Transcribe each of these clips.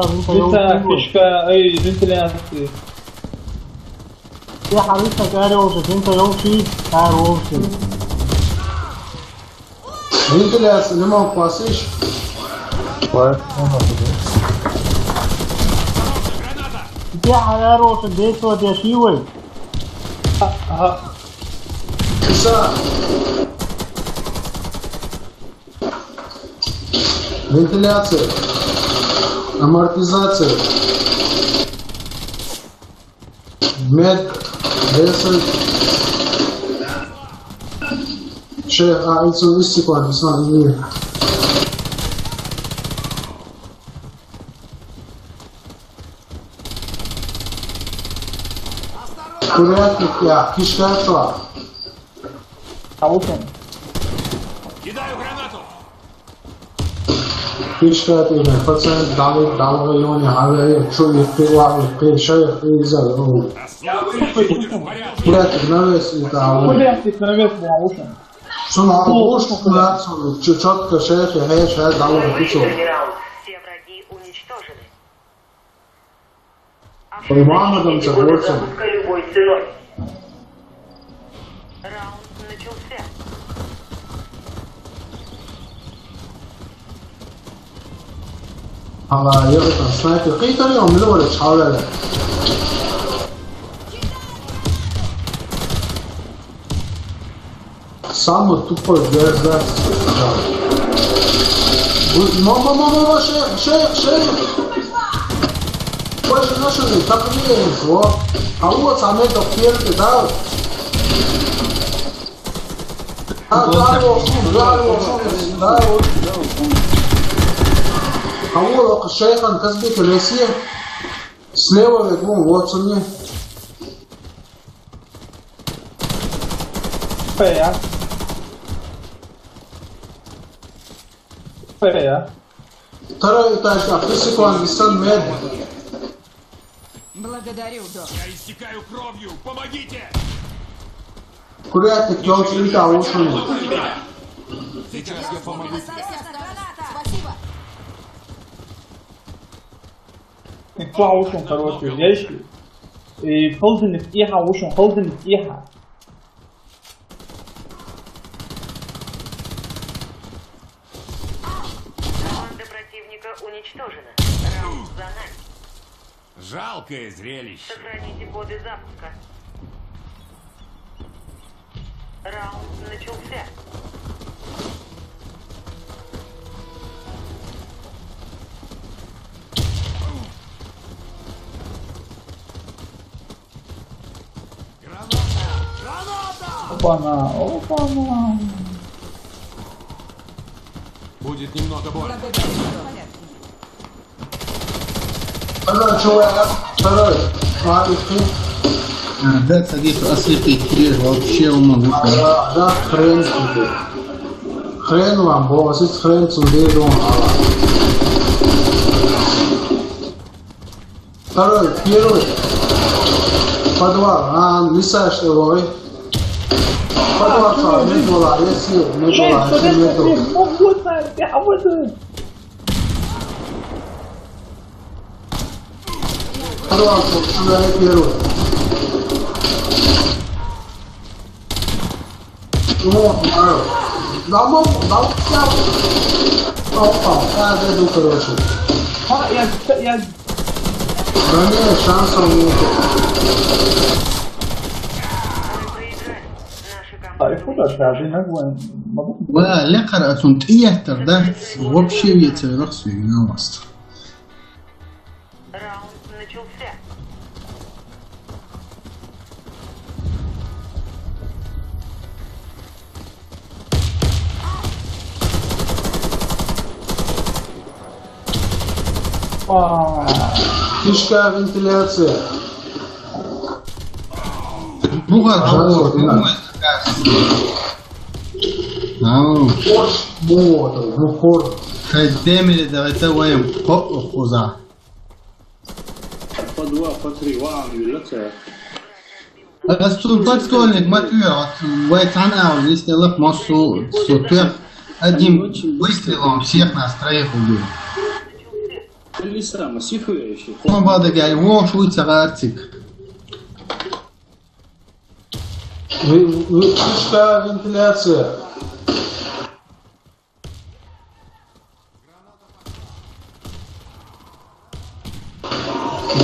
لسه فيشكا اي ventilatie. يا حبيبتك اروش انت يوشي اروش. Ventilație, nu mă poasiși? What? يا اروش ديت ودي شيوي. Așa. Ventilație. Amortizație. Med. Vesel. Și aici sunt isticoane, sunt mie. Курятник я, кишка шла. Аукин. Кидаю гранату! Кишка тебе, пацан, дал районе, а что их пила, шея изал. Курятник навес и дал. Курятник навес на аукин. Что на пушку курятник, четко шея дал пиццу. Все враги уничтожены. Мамадом заборцем. Любой ценой. Раунд начался. Hala yakıtan sniper kıyıları yomlu böyle çağırıyorlar. Samo tupо gledać. Mama, şey. Больше нашли, так не его. А вот саме до первого, да. Да. Кого шейхан Казбек Россия слева веком вот он. Feia. Второй этаж, а физику ангисан мед. Благодарю, док. Я истекаю кровью! Помогите! Курятник должен а ушел. Сейчас я помогу. Спасибо. Два ушом, короче, вещи. И холдинг иха ушом, холдинг иха. Команда противника уничтожена. Раунд за нами. Жалкое зрелище. Сохраните коды запуска. Раунд начался. Опа-на. Будет немного больно. Второй человек, второй. Да, садись, осветить режь, вообще умом. Да, хрен тебе. Хрен вам, босс, есть хрен цундейдон. Второй, первый. Подвал, лисаешь его, подвал, не была, если нету. Подвал, первый. Опа, короче. Я... Да нет, шансов нету. ولا قرأتهم تياتر ده вообще يتغرق سوينا واسط. Раунд начался. Фишка вентиляция. بغر Мухор. خدام اللي دغته وين فوق خوزا По два, по три, вау, летят. السلطات كونك ما تعرف ويت عن أول يستلف مصر سوتر أديم ويستلهم سيخ ناس تريخ ودول اللي سامة سيفو يا شيخ. ما بعد قال هو شوي تغارتك. Кишка вентиляция.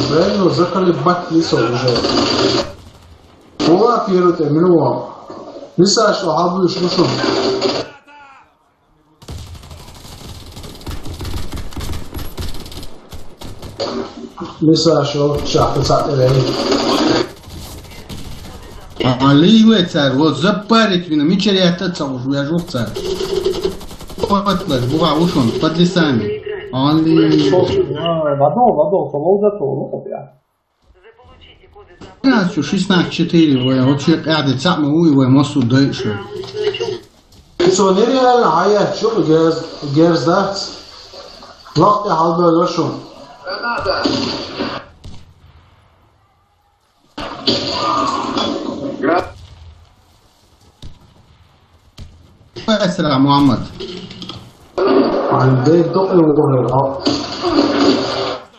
Правильно, заколебать лесо уже. Ула пируте, минула. Лиса что, хабуешь, ну что? Лиса что, шахта цателей. علي ويتسار وزبارك بينا ميشري هتتصوش ويجوخ تسار قتلك بوغا وشون قد لساني علي Водол, солол зато, ну, я. Заполучите коды запуска. ناس شو 16-4 ويا وشي قاعدة تعمل ويا مصو دايشو So nereal hayat şu gerzdat. Vakti halde yaşım. اسرع محمد عندي دقي وظهر.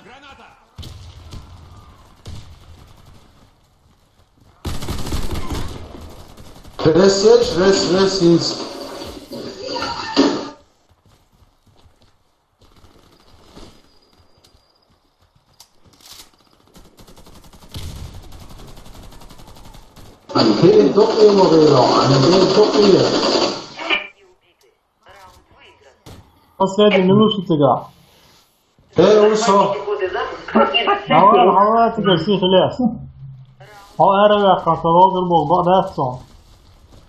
Граната! Res hins. عندي دقي وغيره. عندي دقي. И убиты. Раунд выигран. Последний минуту تقع. Hey uso. Вводите коды запуска и هوا تقع سي خلاص. هو أنا قصة الضرب بعد أتصل.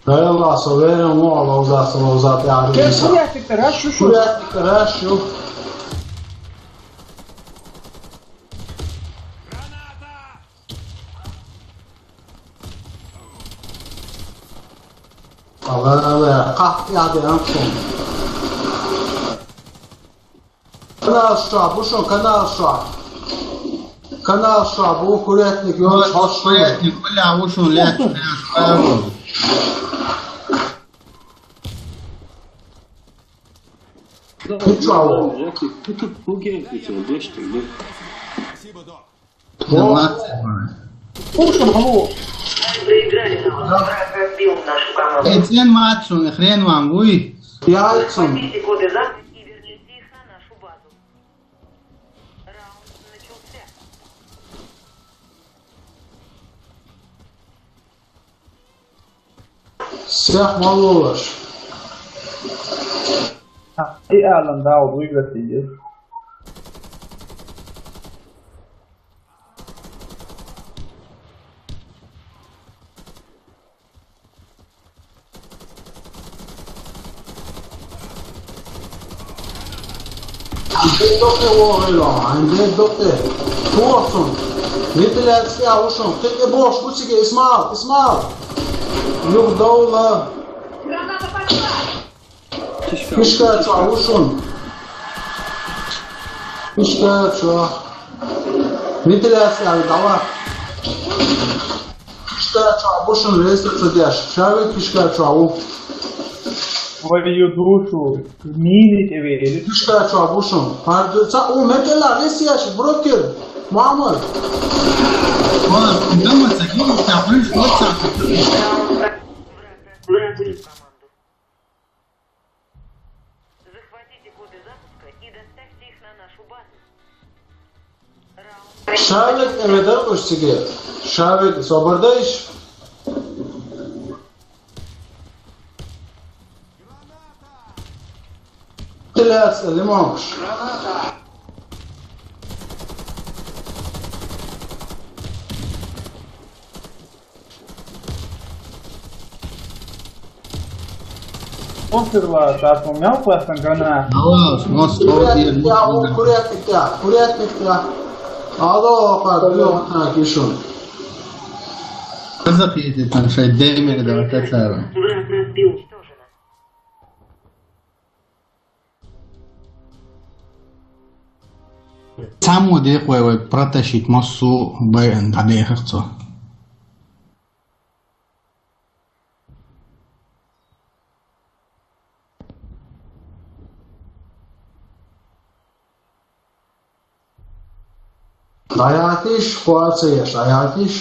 يلا صوينا مو موزات موزات يعني. Buraya tekrar ha şu. شوية كراش شوف. الله قحط يعني أنكم. Kanal الشعب وشو kanal الشعب. kanal الشعب هو كوريتنيك يوم حش شوية كلها وشون لا تشوف Ничего. Тут пугем хотел, где что, где? Спасибо, док. Пушим, алло. проиграли раунд. Враг разбил нашу команду. اتنين ماتشون اخرين وعموي Яйцем. Вводите коды запуска и верните их на нашу базу. Раунд начался. Siyah mal olur. ايه اعلن ده عضوي بسيط. عندي دقي وغيره. عندي دقي. توصل. مثل السياح وشون. قلت بوش بوسيكي اسمع. يوم دولة. Кишка чавушун. Кишка чав. Вентиляция давай. Кишка чавушун рейсы цедяш. Шави кишка чаву. Твою душу. Милить эвели. Кишка чавушун. Пардуца. О, метелла рейсияш. Брокер. Мамар. والله قدامك سكين ما تعرفش توسع Враг разбил команду. Захватите коды запуска и доставьте их на нашу базу. Раунд Шавик эмедер куштиги. Шавик собордайш. Вентиляция лимонш. Консерва, так, у меня классно граната. خلاص مصر كورياتك هذا وقع اليوم احنا كيشون رزقيتي كان شيء دايما إذا تتابع враг разбил. Уничтожено. سامو ديق وي براتشيت مصو باين عليه خصو Aia fiș, coață ești, aia fiș.